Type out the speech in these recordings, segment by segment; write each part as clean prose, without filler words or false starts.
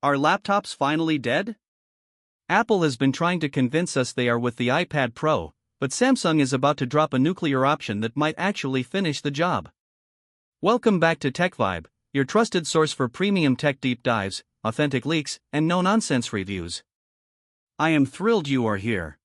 Are laptops finally dead? Apple has been trying to convince us they are with the iPad Pro, but Samsung is about to drop a nuclear option that might actually finish the job. Welcome back to TechVibe, your trusted source for premium tech deep dives, authentic leaks, and no-nonsense reviews. I am thrilled you are here.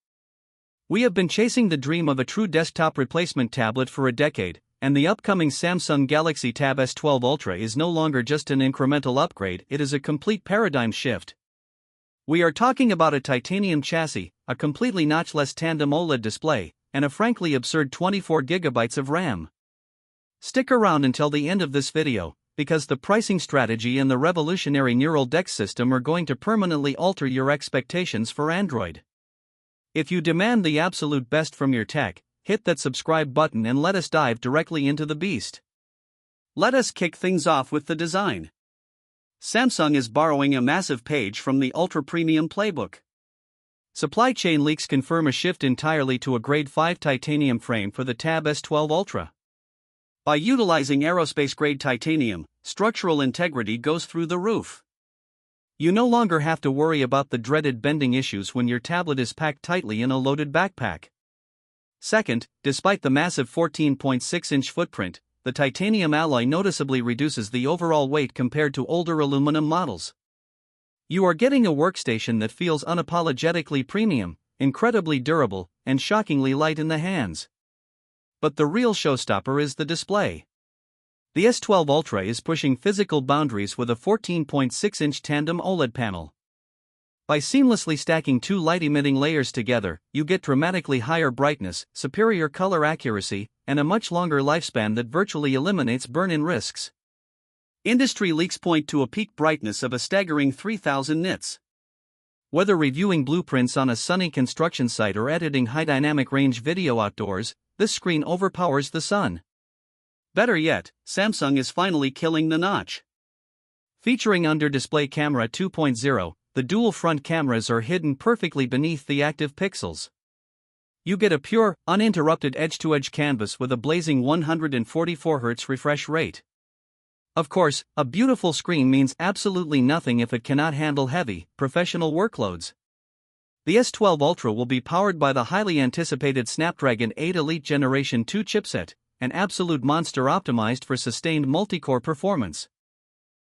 We have been chasing the dream of a true desktop replacement tablet for a decade, and the upcoming Samsung Galaxy Tab S12 Ultra is no longer just an incremental upgrade, it is a complete paradigm shift. We are talking about a titanium chassis, a completely notchless Tandem OLED display, and a frankly absurd 24GB of RAM. Stick around until the end of this video, because the pricing strategy and the revolutionary Neural DeX system are going to permanently alter your expectations for Android. If you demand the absolute best from your tech, hit that subscribe button and let us dive directly into the beast. Let us kick things off with the design. Samsung is borrowing a massive page from the ultra-premium playbook. Supply chain leaks confirm a shift entirely to a Grade 5 titanium frame for the Tab S12 Ultra. By utilizing aerospace-grade titanium, structural integrity goes through the roof. You no longer have to worry about the dreaded bending issues when your tablet is packed tightly in a loaded backpack. Second, despite the massive 14.6-inch footprint, the titanium alloy noticeably reduces the overall weight compared to older aluminum models. You are getting a workstation that feels unapologetically premium, incredibly durable, and shockingly light in the hands. But the real showstopper is the display. The S12 Ultra is pushing physical boundaries with a 14.6-inch Tandem OLED panel. By seamlessly stacking two light-emitting layers together, you get dramatically higher brightness, superior color accuracy, and a much longer lifespan that virtually eliminates burn-in risks. Industry leaks point to a peak brightness of a staggering 3000 nits. Whether reviewing blueprints on a sunny construction site or editing high-dynamic range video outdoors, this screen overpowers the sun. Better yet, Samsung is finally killing the notch. Featuring under-display camera 2.0, the dual front cameras are hidden perfectly beneath the active pixels. You get a pure, uninterrupted edge-to-edge canvas with a blazing 144Hz refresh rate. Of course, a beautiful screen means absolutely nothing if it cannot handle heavy, professional workloads. The S12 Ultra will be powered by the highly anticipated Snapdragon 8 Elite Generation 2 chipset, an absolute monster optimized for sustained multi-core performance.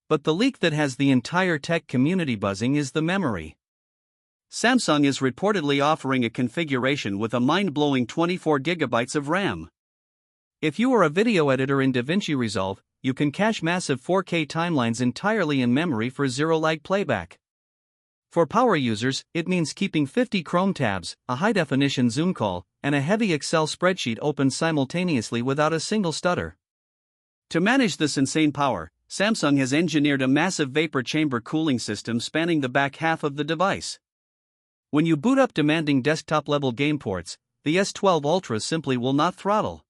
But the leak that has the entire tech community buzzing is the memory. Samsung is reportedly offering a configuration with a mind-blowing 24GB of RAM. If you are a video editor in DaVinci Resolve, you can cache massive 4K timelines entirely in memory for zero-lag playback. For power users, it means keeping 50 Chrome tabs, a high-definition Zoom call, and a heavy Excel spreadsheet open simultaneously without a single stutter. To manage this insane power, Samsung has engineered a massive vapor chamber cooling system spanning the back half of the device. When you boot up demanding desktop-level game ports, the S12 Ultra simply will not throttle.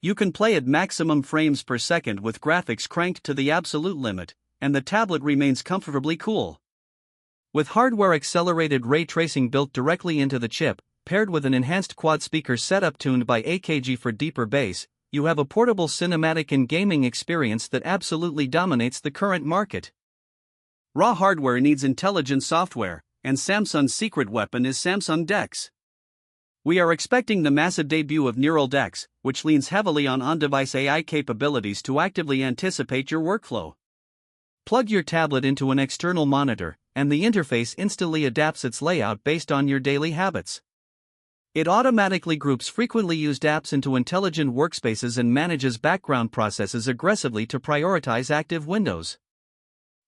You can play at maximum frames per second with graphics cranked to the absolute limit, and the tablet remains comfortably cool. With hardware-accelerated ray tracing built directly into the chip, paired with an enhanced quad-speaker setup tuned by AKG for deeper bass, you have a portable cinematic and gaming experience that absolutely dominates the current market. Raw hardware needs intelligent software, and Samsung's secret weapon is Samsung DeX. We are expecting the massive debut of Neural DeX, which leans heavily on on-device AI capabilities to actively anticipate your workflow. Plug your tablet into an external monitor, and the interface instantly adapts its layout based on your daily habits. It automatically groups frequently used apps into intelligent workspaces and manages background processes aggressively to prioritize active windows.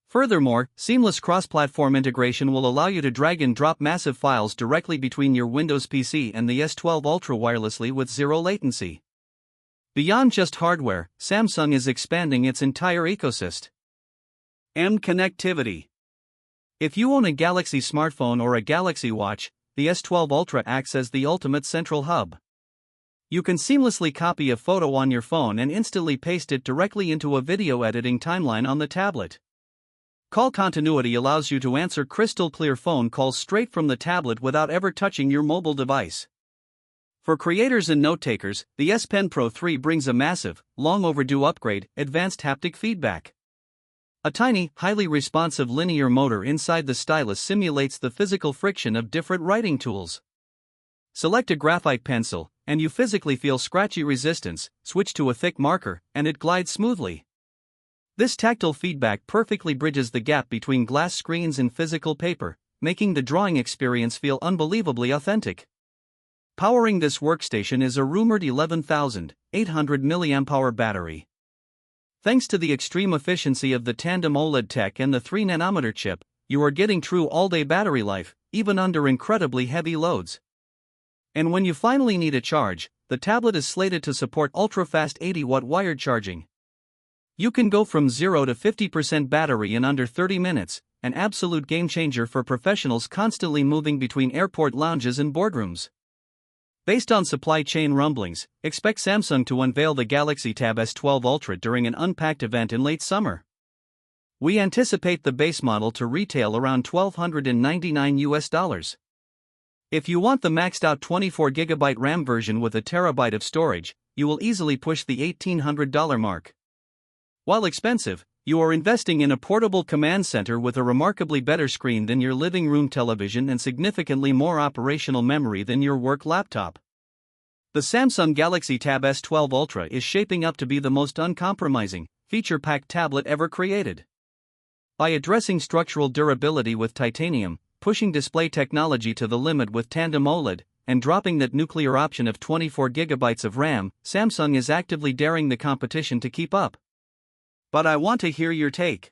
Furthermore, seamless cross-platform integration will allow you to drag and drop massive files directly between your Windows PC and the S12 Ultra wirelessly with zero latency. Beyond just hardware, Samsung is expanding its entire ecosystem. Connectivity. If you own a Galaxy smartphone or a Galaxy Watch, the S12 Ultra acts as the ultimate central hub. You can seamlessly copy a photo on your phone and instantly paste it directly into a video editing timeline on the tablet. Call continuity allows you to answer crystal-clear phone calls straight from the tablet without ever touching your mobile device. For creators and note-takers, the S Pen Pro 3 brings a massive, long-overdue upgrade, advanced haptic feedback. A tiny, highly responsive linear motor inside the stylus simulates the physical friction of different writing tools. Select a graphite pencil, and you physically feel scratchy resistance. Switch to a thick marker, and it glides smoothly. This tactile feedback perfectly bridges the gap between glass screens and physical paper, making the drawing experience feel unbelievably authentic. Powering this workstation is a rumored 11,800 mAh battery. Thanks to the extreme efficiency of the Tandem OLED tech and the 3nm chip, you are getting true all-day battery life, even under incredibly heavy loads. And when you finally need a charge, the tablet is slated to support ultra-fast 80-watt wired charging. You can go from 0 to 50% battery in under 30 minutes, an absolute game-changer for professionals constantly moving between airport lounges and boardrooms. Based on supply chain rumblings, expect Samsung to unveil the Galaxy Tab S12 Ultra during an Unpacked event in late summer. We anticipate the base model to retail around $1,299. If you want the maxed-out 24GB RAM version with a terabyte of storage, you will easily push the $1,800 mark. While expensive, you are investing in a portable command center with a remarkably better screen than your living room television and significantly more operational memory than your work laptop. The Samsung Galaxy Tab S12 Ultra is shaping up to be the most uncompromising, feature-packed tablet ever created. By addressing structural durability with titanium, pushing display technology to the limit with Tandem OLED, and dropping that nuclear option of 24GB of RAM, Samsung is actively daring the competition to keep up. But I want to hear your take.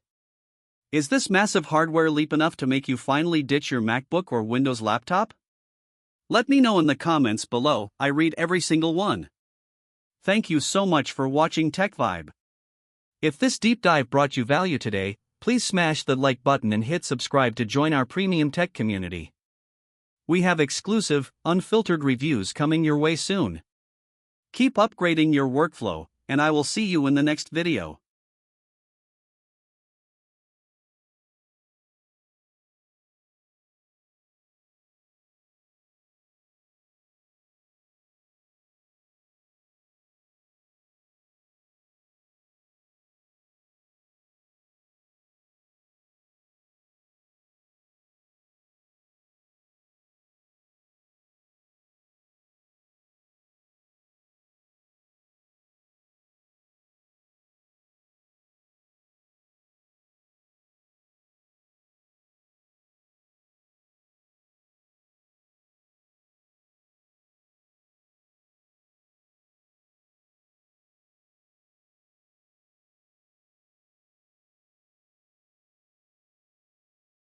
Is this massive hardware leap enough to make you finally ditch your MacBook or Windows laptop? Let me know in the comments below. I read every single one. Thank you so much for watching TechVibe. If this deep dive brought you value today, please smash the like button and hit subscribe to join our premium tech community. We have exclusive, unfiltered reviews coming your way soon. Keep upgrading your workflow, and I will see you in the next video.